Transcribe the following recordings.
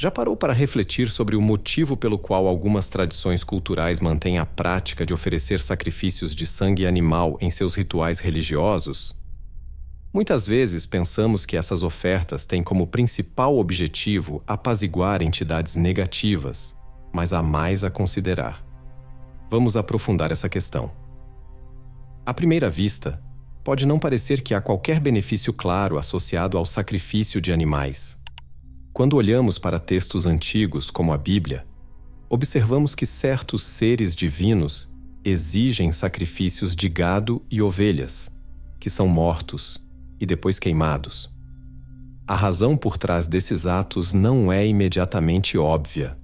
Já parou para refletir sobre o motivo pelo qual algumas tradições culturais mantêm a prática de oferecer sacrifícios de sangue animal em seus rituais religiosos? Muitas vezes pensamos que essas ofertas têm como principal objetivo apaziguar entidades negativas, mas há mais a considerar. Vamos aprofundar essa questão. À primeira vista, pode não parecer que há qualquer benefício claro associado ao sacrifício de animais. Quando olhamos para textos antigos, como a Bíblia, observamos que certos seres divinos exigem sacrifícios de gado e ovelhas, que são mortos e depois queimados. A razão por trás desses atos não é imediatamente óbvia.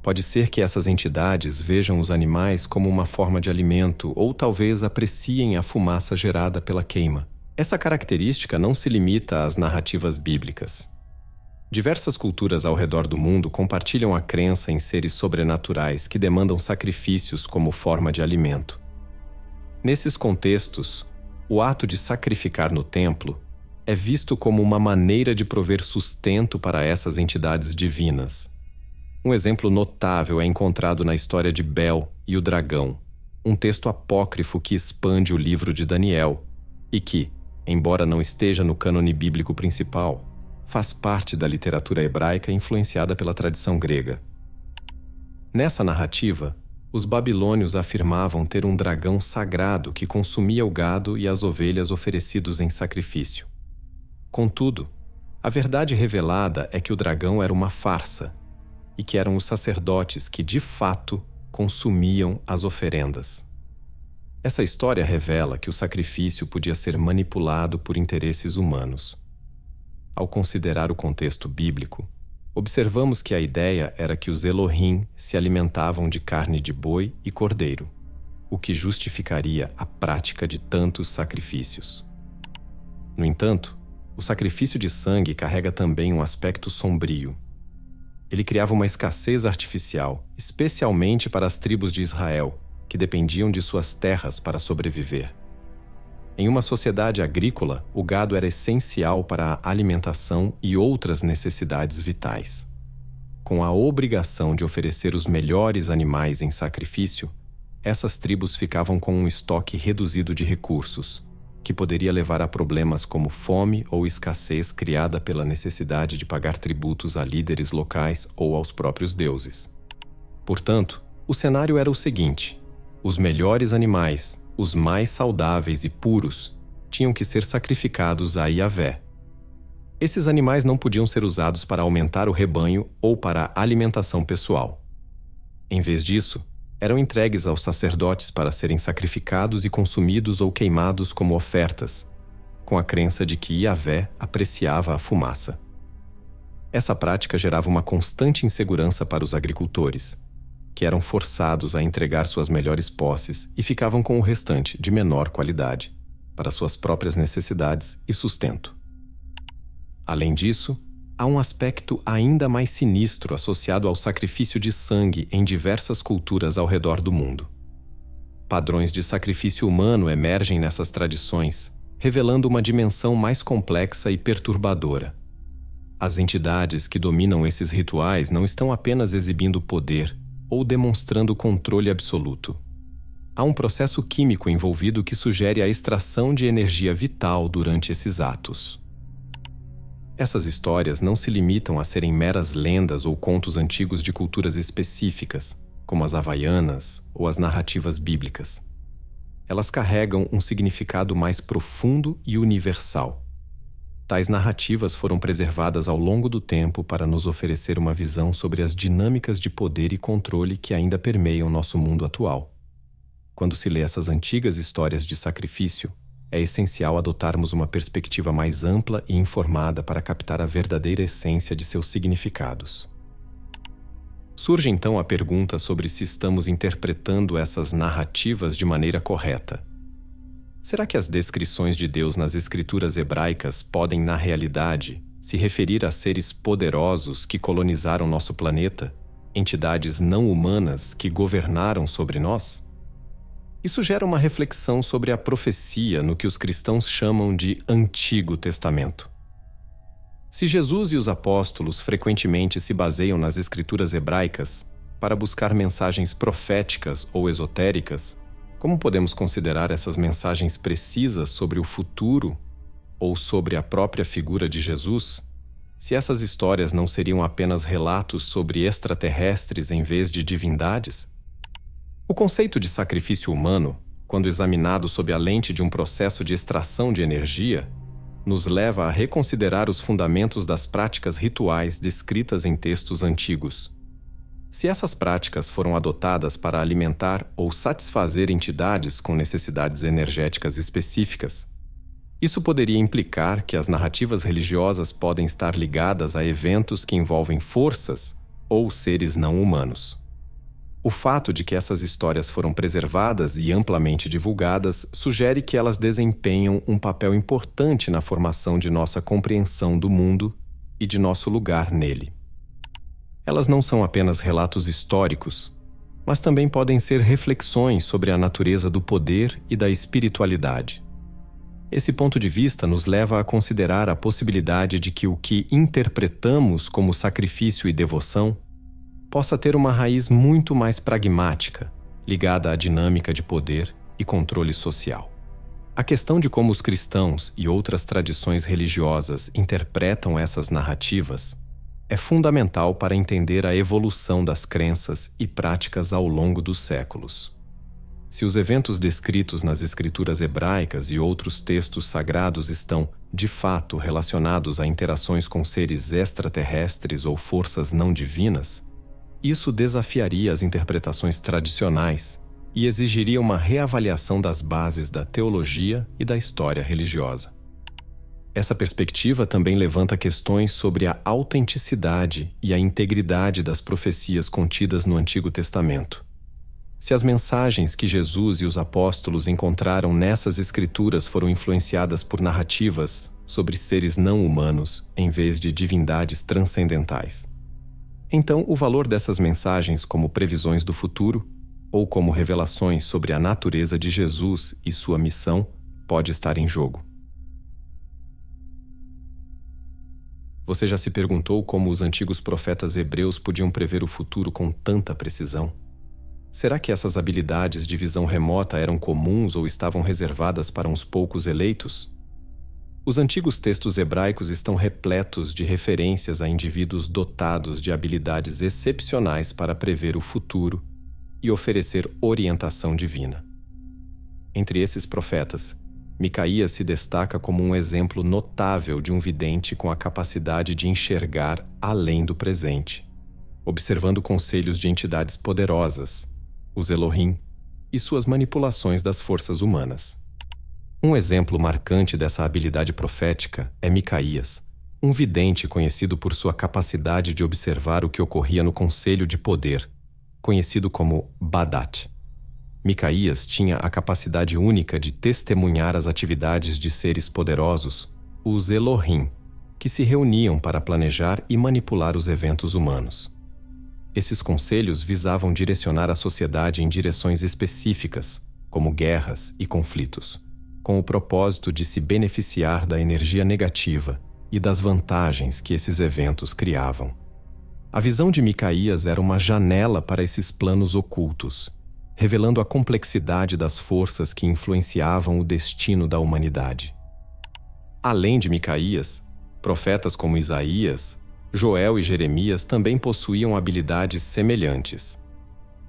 Pode ser que essas entidades vejam os animais como uma forma de alimento ou talvez apreciem a fumaça gerada pela queima. Essa característica não se limita às narrativas bíblicas. Diversas culturas ao redor do mundo compartilham a crença em seres sobrenaturais que demandam sacrifícios como forma de alimento. Nesses contextos, o ato de sacrificar no templo é visto como uma maneira de prover sustento para essas entidades divinas. Um exemplo notável é encontrado na história de Bel e o dragão, um texto apócrifo que expande o livro de Daniel e que, embora não esteja no cânone bíblico principal, faz parte da literatura hebraica influenciada pela tradição grega. Nessa narrativa, os babilônios afirmavam ter um dragão sagrado que consumia o gado e as ovelhas oferecidos em sacrifício. Contudo, a verdade revelada é que o dragão era uma farsa e que eram os sacerdotes que, de fato, consumiam as oferendas. Essa história revela que o sacrifício podia ser manipulado por interesses humanos. Ao considerar o contexto bíblico, observamos que a ideia era que os Elohim se alimentavam de carne de boi e cordeiro, o que justificaria a prática de tantos sacrifícios. No entanto, o sacrifício de sangue carrega também um aspecto sombrio. Ele criava uma escassez artificial, especialmente para as tribos de Israel, que dependiam de suas terras para sobreviver. Em uma sociedade agrícola, o gado era essencial para a alimentação e outras necessidades vitais. Com a obrigação de oferecer os melhores animais em sacrifício, essas tribos ficavam com um estoque reduzido de recursos, que poderia levar a problemas como fome ou escassez criada pela necessidade de pagar tributos a líderes locais ou aos próprios deuses. Portanto, o cenário era o seguinte: os melhores animais, os mais saudáveis e puros, tinham que ser sacrificados a Yahvé. Esses animais não podiam ser usados para aumentar o rebanho ou para a alimentação pessoal. Em vez disso, eram entregues aos sacerdotes para serem sacrificados e consumidos ou queimados como ofertas, com a crença de que Yahvé apreciava a fumaça. Essa prática gerava uma constante insegurança para os agricultores, que eram forçados a entregar suas melhores posses e ficavam com o restante de menor qualidade, para suas próprias necessidades e sustento. Além disso, há um aspecto ainda mais sinistro associado ao sacrifício de sangue em diversas culturas ao redor do mundo. Padrões de sacrifício humano emergem nessas tradições, revelando uma dimensão mais complexa e perturbadora. As entidades que dominam esses rituais não estão apenas exibindo poder ou demonstrando controle absoluto. Há um processo químico envolvido que sugere a extração de energia vital durante esses atos. Essas histórias não se limitam a serem meras lendas ou contos antigos de culturas específicas, como as havaianas ou as narrativas bíblicas. Elas carregam um significado mais profundo e universal. Tais narrativas foram preservadas ao longo do tempo para nos oferecer uma visão sobre as dinâmicas de poder e controle que ainda permeiam nosso mundo atual. Quando se lê essas antigas histórias de sacrifício, é essencial adotarmos uma perspectiva mais ampla e informada para captar a verdadeira essência de seus significados. Surge então a pergunta sobre se estamos interpretando essas narrativas de maneira correta. Será que as descrições de Deus nas escrituras hebraicas podem, na realidade, se referir a seres poderosos que colonizaram nosso planeta, entidades não humanas que governaram sobre nós? Isso gera uma reflexão sobre a profecia no que os cristãos chamam de Antigo Testamento. Se Jesus e os apóstolos frequentemente se baseiam nas escrituras hebraicas para buscar mensagens proféticas ou esotéricas, como podemos considerar essas mensagens precisas sobre o futuro ou sobre a própria figura de Jesus, se essas histórias não seriam apenas relatos sobre extraterrestres em vez de divindades? O conceito de sacrifício humano, quando examinado sob a lente de um processo de extração de energia, nos leva a reconsiderar os fundamentos das práticas rituais descritas em textos antigos. Se essas práticas foram adotadas para alimentar ou satisfazer entidades com necessidades energéticas específicas, isso poderia implicar que as narrativas religiosas podem estar ligadas a eventos que envolvem forças ou seres não humanos. O fato de que essas histórias foram preservadas e amplamente divulgadas sugere que elas desempenham um papel importante na formação de nossa compreensão do mundo e de nosso lugar nele. Elas não são apenas relatos históricos, mas também podem ser reflexões sobre a natureza do poder e da espiritualidade. Esse ponto de vista nos leva a considerar a possibilidade de que o que interpretamos como sacrifício e devoção possa ter uma raiz muito mais pragmática, ligada à dinâmica de poder e controle social. A questão de como os cristãos e outras tradições religiosas interpretam essas narrativas é fundamental para entender a evolução das crenças e práticas ao longo dos séculos. Se os eventos descritos nas escrituras hebraicas e outros textos sagrados estão, de fato, relacionados a interações com seres extraterrestres ou forças não divinas, isso desafiaria as interpretações tradicionais e exigiria uma reavaliação das bases da teologia e da história religiosa. Essa perspectiva também levanta questões sobre a autenticidade e a integridade das profecias contidas no Antigo Testamento. Se as mensagens que Jesus e os apóstolos encontraram nessas escrituras foram influenciadas por narrativas sobre seres não humanos em vez de divindades transcendentais, então o valor dessas mensagens como previsões do futuro ou como revelações sobre a natureza de Jesus e sua missão pode estar em jogo. Você já se perguntou como os antigos profetas hebreus podiam prever o futuro com tanta precisão? Será que essas habilidades de visão remota eram comuns ou estavam reservadas para uns poucos eleitos? Os antigos textos hebraicos estão repletos de referências a indivíduos dotados de habilidades excepcionais para prever o futuro e oferecer orientação divina. Entre esses profetas, Micaías se destaca como um exemplo notável de um vidente com a capacidade de enxergar além do presente, observando conselhos de entidades poderosas, os Elohim, e suas manipulações das forças humanas. Um exemplo marcante dessa habilidade profética é Micaías, um vidente conhecido por sua capacidade de observar o que ocorria no conselho de poder, conhecido como Badat. Micaías tinha a capacidade única de testemunhar as atividades de seres poderosos, os Elohim, que se reuniam para planejar e manipular os eventos humanos. Esses conselhos visavam direcionar a sociedade em direções específicas, como guerras e conflitos, com o propósito de se beneficiar da energia negativa e das vantagens que esses eventos criavam. A visão de Micaías era uma janela para esses planos ocultos, revelando a complexidade das forças que influenciavam o destino da humanidade. Além de Micaías, profetas como Isaías, Joel e Jeremias também possuíam habilidades semelhantes.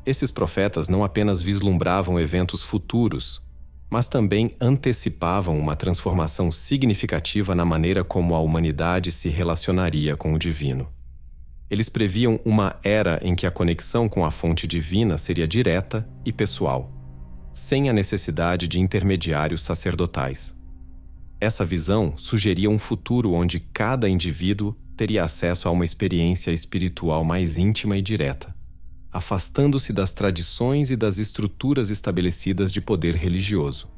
Esses profetas não apenas vislumbravam eventos futuros, mas também antecipavam uma transformação significativa na maneira como a humanidade se relacionaria com o divino. Eles previam uma era em que a conexão com a fonte divina seria direta e pessoal, sem a necessidade de intermediários sacerdotais. Essa visão sugeria um futuro onde cada indivíduo teria acesso a uma experiência espiritual mais íntima e direta, afastando-se das tradições e das estruturas estabelecidas de poder religioso.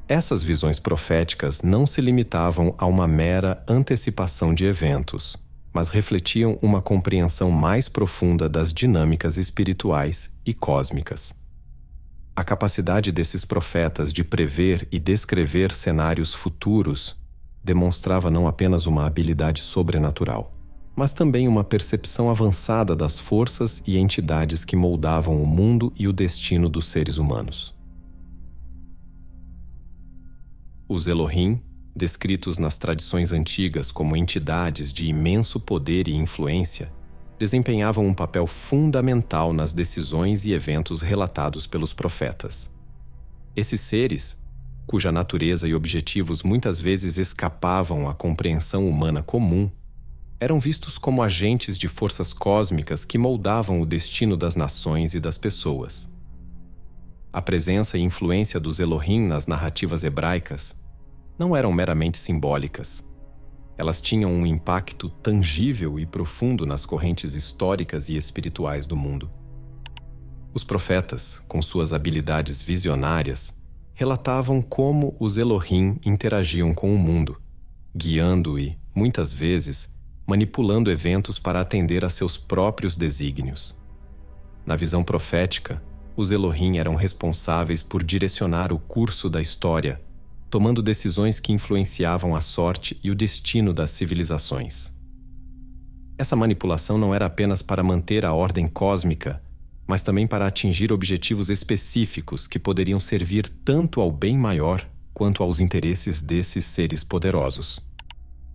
Essas visões proféticas não se limitavam a uma mera antecipação de eventos, mas refletiam uma compreensão mais profunda das dinâmicas espirituais e cósmicas. A capacidade desses profetas de prever e descrever cenários futuros demonstrava não apenas uma habilidade sobrenatural, mas também uma percepção avançada das forças e entidades que moldavam o mundo e o destino dos seres humanos. Os Elohim, descritos nas tradições antigas como entidades de imenso poder e influência, desempenhavam um papel fundamental nas decisões e eventos relatados pelos profetas. Esses seres, cuja natureza e objetivos muitas vezes escapavam à compreensão humana comum, eram vistos como agentes de forças cósmicas que moldavam o destino das nações e das pessoas. A presença e influência dos Elohim nas narrativas hebraicas não eram meramente simbólicas. Elas tinham um impacto tangível e profundo nas correntes históricas e espirituais do mundo. Os profetas, com suas habilidades visionárias, relatavam como os Elohim interagiam com o mundo, guiando e, muitas vezes, manipulando eventos para atender a seus próprios desígnios. Na visão profética, os Elohim eram responsáveis por direcionar o curso da história, tomando decisões que influenciavam a sorte e o destino das civilizações. Essa manipulação não era apenas para manter a ordem cósmica, mas também para atingir objetivos específicos que poderiam servir tanto ao bem maior quanto aos interesses desses seres poderosos.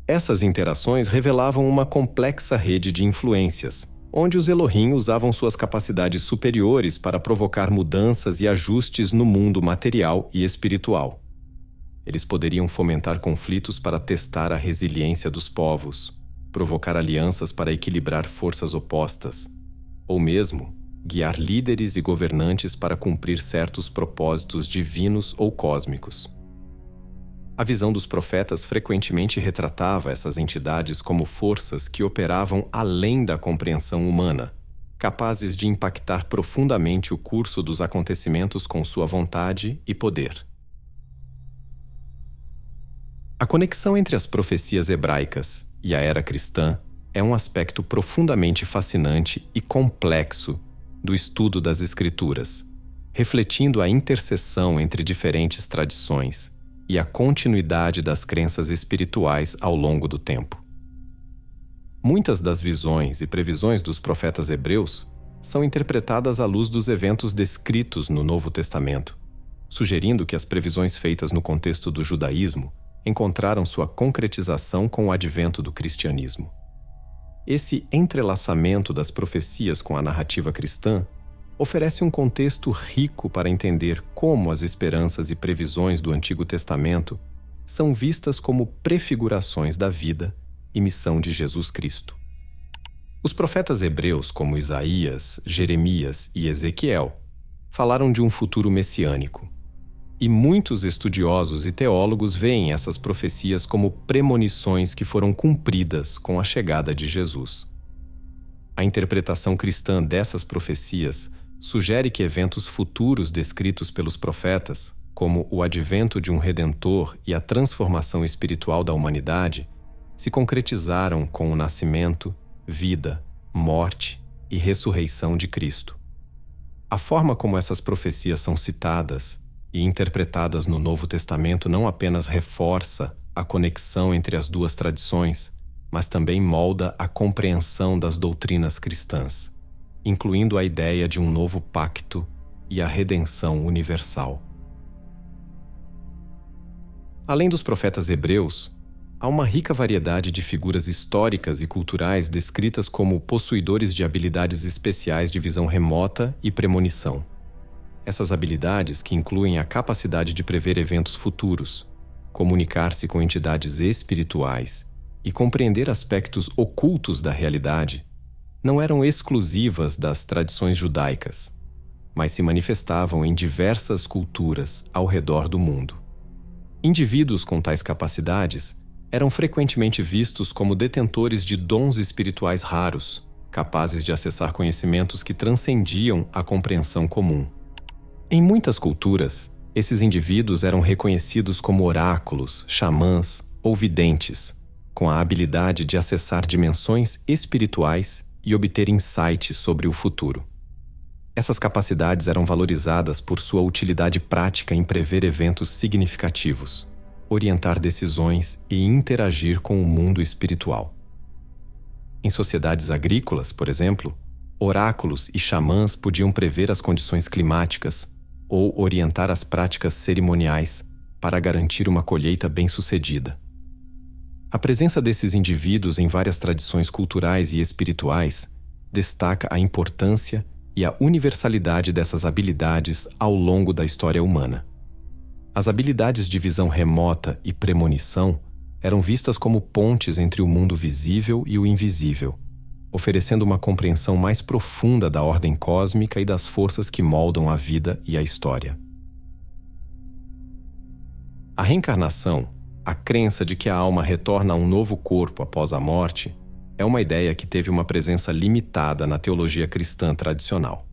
Essas interações revelavam uma complexa rede de influências, onde os Elohim usavam suas capacidades superiores para provocar mudanças e ajustes no mundo material e espiritual. Eles poderiam fomentar conflitos para testar a resiliência dos povos, provocar alianças para equilibrar forças opostas, ou mesmo guiar líderes e governantes para cumprir certos propósitos divinos ou cósmicos. A visão dos profetas frequentemente retratava essas entidades como forças que operavam além da compreensão humana, capazes de impactar profundamente o curso dos acontecimentos com sua vontade e poder. A conexão entre as profecias hebraicas e a era cristã é um aspecto profundamente fascinante e complexo do estudo das Escrituras, refletindo a interseção entre diferentes tradições e a continuidade das crenças espirituais ao longo do tempo. Muitas das visões e previsões dos profetas hebreus são interpretadas à luz dos eventos descritos no Novo Testamento, sugerindo que as previsões feitas no contexto do judaísmo encontraram sua concretização com o advento do cristianismo. Esse entrelaçamento das profecias com a narrativa cristã oferece um contexto rico para entender como as esperanças e previsões do Antigo Testamento são vistas como prefigurações da vida e missão de Jesus Cristo. Os profetas hebreus, como Isaías, Jeremias e Ezequiel, falaram de um futuro messiânico. E muitos estudiosos e teólogos veem essas profecias como premonições que foram cumpridas com a chegada de Jesus. A interpretação cristã dessas profecias sugere que eventos futuros descritos pelos profetas, como o advento de um Redentor e a transformação espiritual da humanidade, se concretizaram com o nascimento, vida, morte e ressurreição de Cristo. A forma como essas profecias são citadas e interpretadas no Novo Testamento não apenas reforça a conexão entre as duas tradições, mas também molda a compreensão das doutrinas cristãs, incluindo a ideia de um novo pacto e a redenção universal. Além dos profetas hebreus, há uma rica variedade de figuras históricas e culturais descritas como possuidores de habilidades especiais de visão remota e premonição. Essas habilidades, que incluem a capacidade de prever eventos futuros, comunicar-se com entidades espirituais e compreender aspectos ocultos da realidade, não eram exclusivas das tradições judaicas, mas se manifestavam em diversas culturas ao redor do mundo. Indivíduos com tais capacidades eram frequentemente vistos como detentores de dons espirituais raros, capazes de acessar conhecimentos que transcendiam a compreensão comum. Em muitas culturas, esses indivíduos eram reconhecidos como oráculos, xamãs ou videntes, com a habilidade de acessar dimensões espirituais e obter insights sobre o futuro. Essas capacidades eram valorizadas por sua utilidade prática em prever eventos significativos, orientar decisões e interagir com o mundo espiritual. Em sociedades agrícolas, por exemplo, oráculos e xamãs podiam prever as condições climáticas ou orientar as práticas cerimoniais para garantir uma colheita bem-sucedida. A presença desses indivíduos em várias tradições culturais e espirituais destaca a importância e a universalidade dessas habilidades ao longo da história humana. As habilidades de visão remota e premonição eram vistas como pontes entre o mundo visível e o invisível, oferecendo uma compreensão mais profunda da ordem cósmica e das forças que moldam a vida e a história. A reencarnação, a crença de que a alma retorna a um novo corpo após a morte, é uma ideia que teve uma presença limitada na teologia cristã tradicional.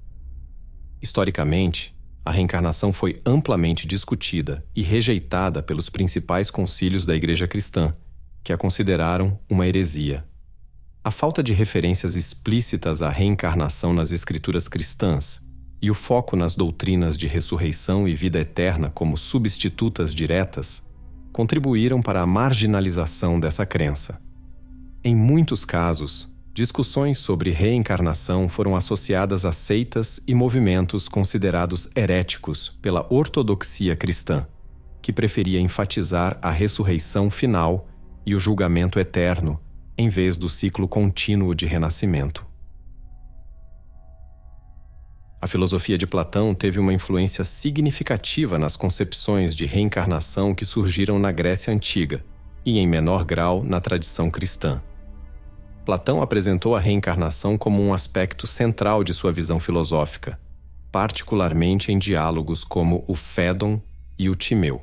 Historicamente, a reencarnação foi amplamente discutida e rejeitada pelos principais concílios da Igreja cristã, que a consideraram uma heresia. A falta de referências explícitas à reencarnação nas escrituras cristãs e o foco nas doutrinas de ressurreição e vida eterna como substitutas diretas contribuíram para a marginalização dessa crença. Em muitos casos, discussões sobre reencarnação foram associadas a seitas e movimentos considerados heréticos pela ortodoxia cristã, que preferia enfatizar a ressurreição final e o julgamento eterno, em vez do ciclo contínuo de renascimento. A filosofia de Platão teve uma influência significativa nas concepções de reencarnação que surgiram na Grécia Antiga e, em menor grau, na tradição cristã. Platão apresentou a reencarnação como um aspecto central de sua visão filosófica, particularmente em diálogos como o Fédon e o Timeu.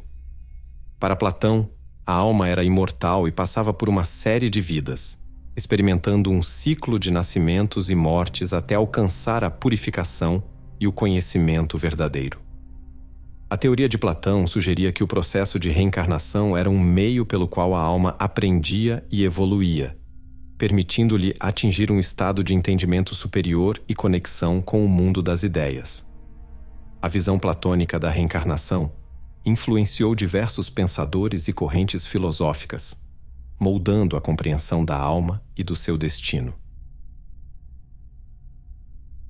Para Platão, a alma era imortal e passava por uma série de vidas, experimentando um ciclo de nascimentos e mortes até alcançar a purificação e o conhecimento verdadeiro. A teoria de Platão sugeria que o processo de reencarnação era um meio pelo qual a alma aprendia e evoluía, permitindo-lhe atingir um estado de entendimento superior e conexão com o mundo das ideias. A visão platônica da reencarnação influenciou diversos pensadores e correntes filosóficas, moldando a compreensão da alma e do seu destino.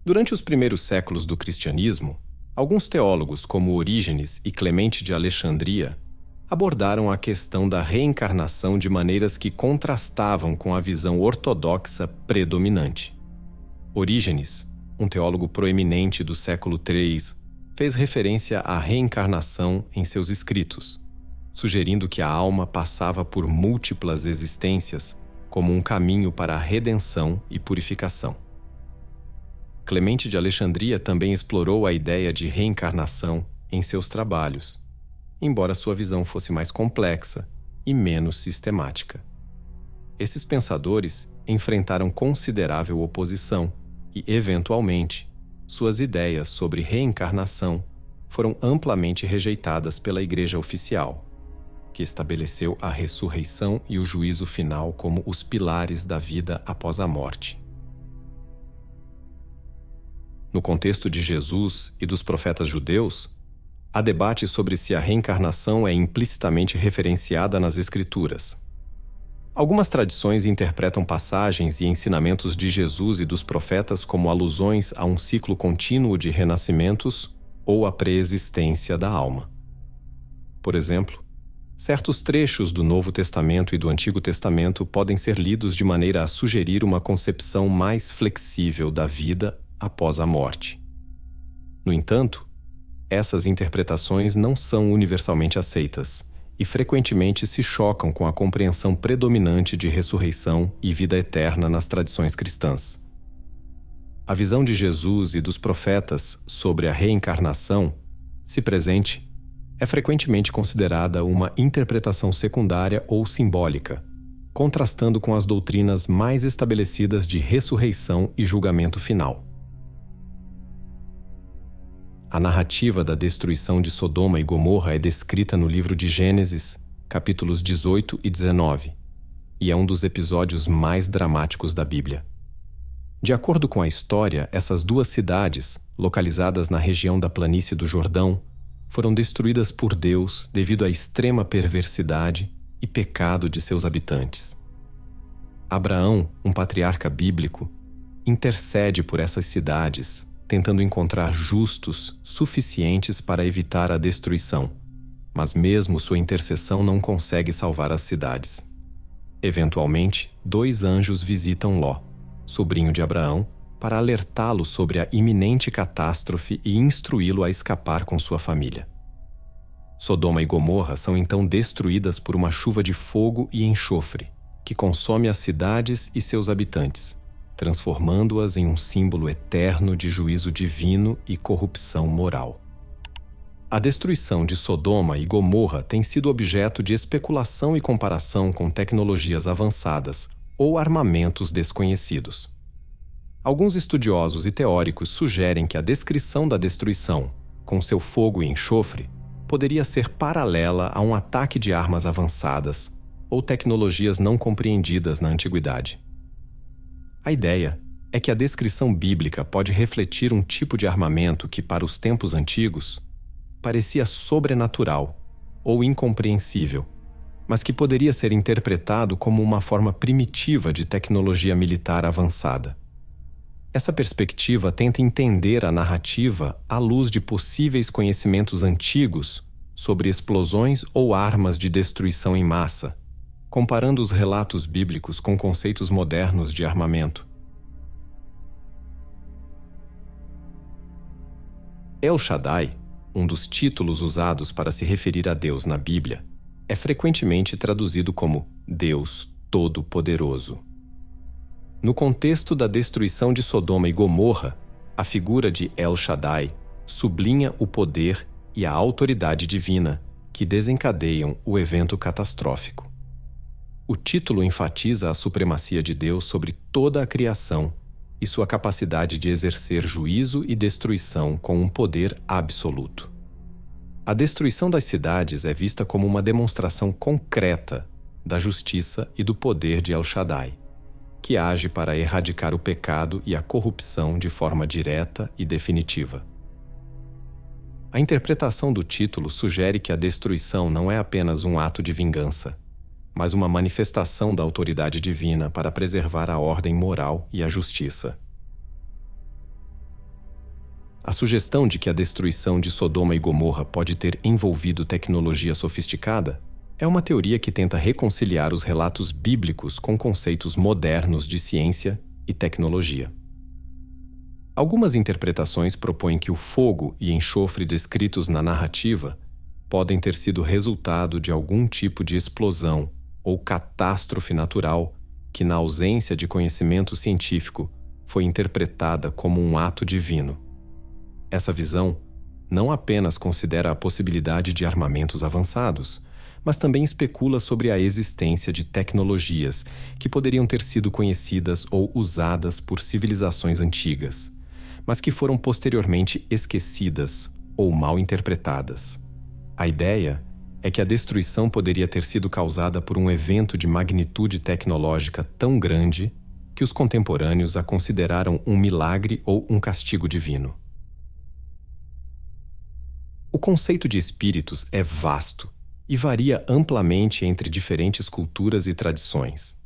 Durante os primeiros séculos do cristianismo, alguns teólogos como Orígenes e Clemente de Alexandria abordaram a questão da reencarnação de maneiras que contrastavam com a visão ortodoxa predominante. Orígenes, um teólogo proeminente do século III, fez referência à reencarnação em seus escritos, sugerindo que a alma passava por múltiplas existências como um caminho para a redenção e purificação. Clemente de Alexandria também explorou a ideia de reencarnação em seus trabalhos, embora sua visão fosse mais complexa e menos sistemática. Esses pensadores enfrentaram considerável oposição e, eventualmente, suas ideias sobre reencarnação foram amplamente rejeitadas pela Igreja Oficial, que estabeleceu a ressurreição e o juízo final como os pilares da vida após a morte. No contexto de Jesus e dos profetas judeus, há debate sobre se a reencarnação é implicitamente referenciada nas Escrituras. Algumas tradições interpretam passagens e ensinamentos de Jesus e dos profetas como alusões a um ciclo contínuo de renascimentos ou a preexistência da alma. Por exemplo, certos trechos do Novo Testamento e do Antigo Testamento podem ser lidos de maneira a sugerir uma concepção mais flexível da vida após a morte. No entanto, essas interpretações não são universalmente aceitas e frequentemente se chocam com a compreensão predominante de ressurreição e vida eterna nas tradições cristãs. A visão de Jesus e dos profetas sobre a reencarnação, se presente, é frequentemente considerada uma interpretação secundária ou simbólica, contrastando com as doutrinas mais estabelecidas de ressurreição e julgamento final. A narrativa da destruição de Sodoma e Gomorra é descrita no livro de Gênesis, capítulos 18 e 19, e é um dos episódios mais dramáticos da Bíblia. De acordo com a história, essas duas cidades, localizadas na região da planície do Jordão, foram destruídas por Deus devido à extrema perversidade e pecado de seus habitantes. Abraão, um patriarca bíblico, intercede por essas cidades, tentando encontrar justos suficientes para evitar a destruição, mas mesmo sua intercessão não consegue salvar as cidades. Eventualmente, 2 anjos visitam Ló, sobrinho de Abraão, para alertá-lo sobre a iminente catástrofe e instruí-lo a escapar com sua família. Sodoma e Gomorra são então destruídas por uma chuva de fogo e enxofre, que consome as cidades e seus habitantes, transformando-as em um símbolo eterno de juízo divino e corrupção moral. A destruição de Sodoma e Gomorra tem sido objeto de especulação e comparação com tecnologias avançadas ou armamentos desconhecidos. Alguns estudiosos e teóricos sugerem que a descrição da destruição, com seu fogo e enxofre, poderia ser paralela a um ataque de armas avançadas ou tecnologias não compreendidas na antiguidade. A ideia é que a descrição bíblica pode refletir um tipo de armamento que, para os tempos antigos, parecia sobrenatural ou incompreensível, mas que poderia ser interpretado como uma forma primitiva de tecnologia militar avançada. Essa perspectiva tenta entender a narrativa à luz de possíveis conhecimentos antigos sobre explosões ou armas de destruição em massa, comparando os relatos bíblicos com conceitos modernos de armamento. El Shaddai, um dos títulos usados para se referir a Deus na Bíblia, é frequentemente traduzido como Deus Todo-Poderoso. No contexto da destruição de Sodoma e Gomorra, a figura de El Shaddai sublinha o poder e a autoridade divina que desencadeiam o evento catastrófico. O título enfatiza a supremacia de Deus sobre toda a criação e sua capacidade de exercer juízo e destruição com um poder absoluto. A destruição das cidades é vista como uma demonstração concreta da justiça e do poder de El Shaddai, que age para erradicar o pecado e a corrupção de forma direta e definitiva. A interpretação do título sugere que a destruição não é apenas um ato de vingança, mas uma manifestação da autoridade divina para preservar a ordem moral e a justiça. A sugestão de que a destruição de Sodoma e Gomorra pode ter envolvido tecnologia sofisticada é uma teoria que tenta reconciliar os relatos bíblicos com conceitos modernos de ciência e tecnologia. Algumas interpretações propõem que o fogo e enxofre descritos na narrativa podem ter sido resultado de algum tipo de explosão ou catástrofe natural que, na ausência de conhecimento científico, foi interpretada como um ato divino. Essa visão não apenas considera a possibilidade de armamentos avançados, mas também especula sobre a existência de tecnologias que poderiam ter sido conhecidas ou usadas por civilizações antigas, mas que foram posteriormente esquecidas ou mal interpretadas. A ideia é que a destruição poderia ter sido causada por um evento de magnitude tecnológica tão grande que os contemporâneos a consideraram um milagre ou um castigo divino. O conceito de espíritos é vasto e varia amplamente entre diferentes culturas e tradições.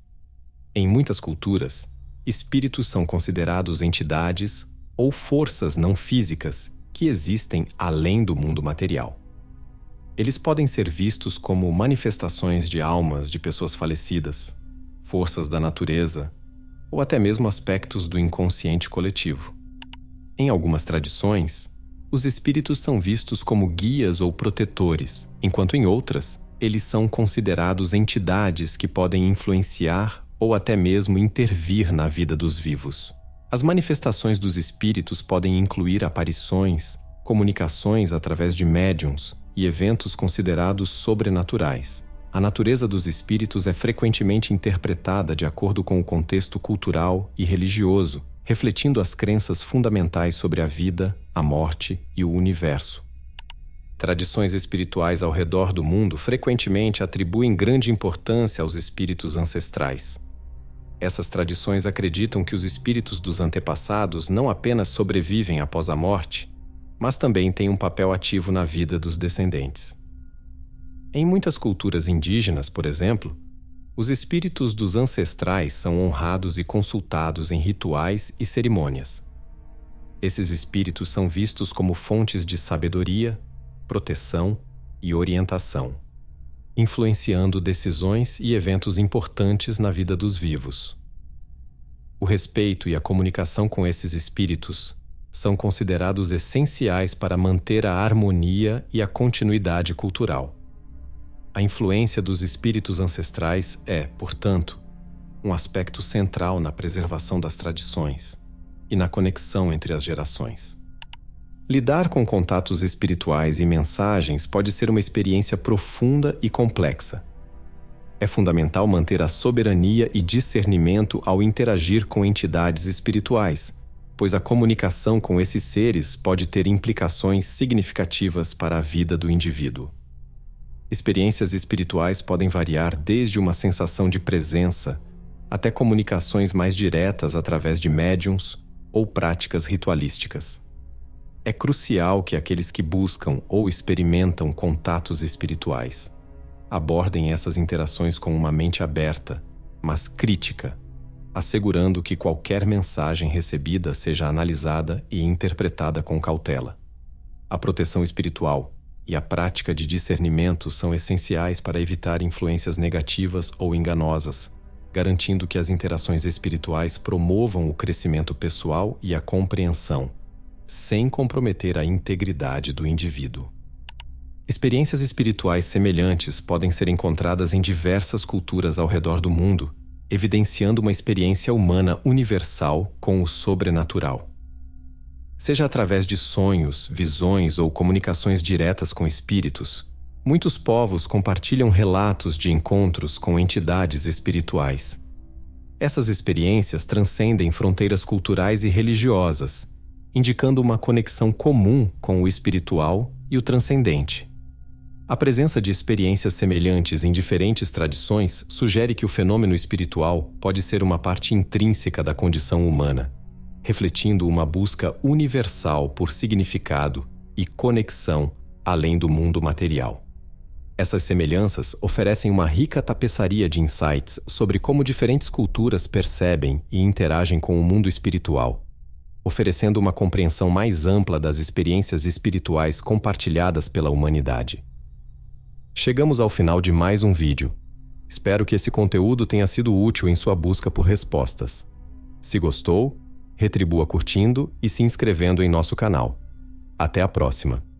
Em muitas culturas, espíritos são considerados entidades ou forças não físicas que existem além do mundo material. Eles podem ser vistos como manifestações de almas de pessoas falecidas, forças da natureza ou até mesmo aspectos do inconsciente coletivo. Em algumas tradições, os espíritos são vistos como guias ou protetores, enquanto em outras, eles são considerados entidades que podem influenciar ou até mesmo intervir na vida dos vivos. As manifestações dos espíritos podem incluir aparições, comunicações através de médiuns e eventos considerados sobrenaturais. A natureza dos espíritos é frequentemente interpretada de acordo com o contexto cultural e religioso, refletindo as crenças fundamentais sobre a vida, a morte e o universo. Tradições espirituais ao redor do mundo frequentemente atribuem grande importância aos espíritos ancestrais. Essas tradições acreditam que os espíritos dos antepassados não apenas sobrevivem após a morte, mas também têm um papel ativo na vida dos descendentes. Em muitas culturas indígenas, por exemplo, os espíritos dos ancestrais são honrados e consultados em rituais e cerimônias. Esses espíritos são vistos como fontes de sabedoria, proteção e orientação, influenciando decisões e eventos importantes na vida dos vivos. O respeito e a comunicação com esses espíritos são considerados essenciais para manter a harmonia e a continuidade cultural. A influência dos espíritos ancestrais é, portanto, um aspecto central na preservação das tradições e na conexão entre as gerações. Lidar com contatos espirituais e mensagens pode ser uma experiência profunda e complexa. É fundamental manter a soberania e discernimento ao interagir com entidades espirituais, pois a comunicação com esses seres pode ter implicações significativas para a vida do indivíduo. Experiências espirituais podem variar desde uma sensação de presença até comunicações mais diretas através de médiuns ou práticas ritualísticas. É crucial que aqueles que buscam ou experimentam contatos espirituais abordem essas interações com uma mente aberta, mas crítica, assegurando que qualquer mensagem recebida seja analisada e interpretada com cautela. A proteção espiritual e a prática de discernimento são essenciais para evitar influências negativas ou enganosas, garantindo que as interações espirituais promovam o crescimento pessoal e a compreensão, sem comprometer a integridade do indivíduo. Experiências espirituais semelhantes podem ser encontradas em diversas culturas ao redor do mundo, evidenciando uma experiência humana universal com o sobrenatural. Seja através de sonhos, visões ou comunicações diretas com espíritos, muitos povos compartilham relatos de encontros com entidades espirituais. Essas experiências transcendem fronteiras culturais e religiosas, indicando uma conexão comum com o espiritual e o transcendente. A presença de experiências semelhantes em diferentes tradições sugere que o fenômeno espiritual pode ser uma parte intrínseca da condição humana, refletindo uma busca universal por significado e conexão além do mundo material. Essas semelhanças oferecem uma rica tapeçaria de insights sobre como diferentes culturas percebem e interagem com o mundo espiritual, oferecendo uma compreensão mais ampla das experiências espirituais compartilhadas pela humanidade. Chegamos ao final de mais um vídeo. Espero que esse conteúdo tenha sido útil em sua busca por respostas. Se gostou, retribua curtindo e se inscrevendo em nosso canal. Até a próxima!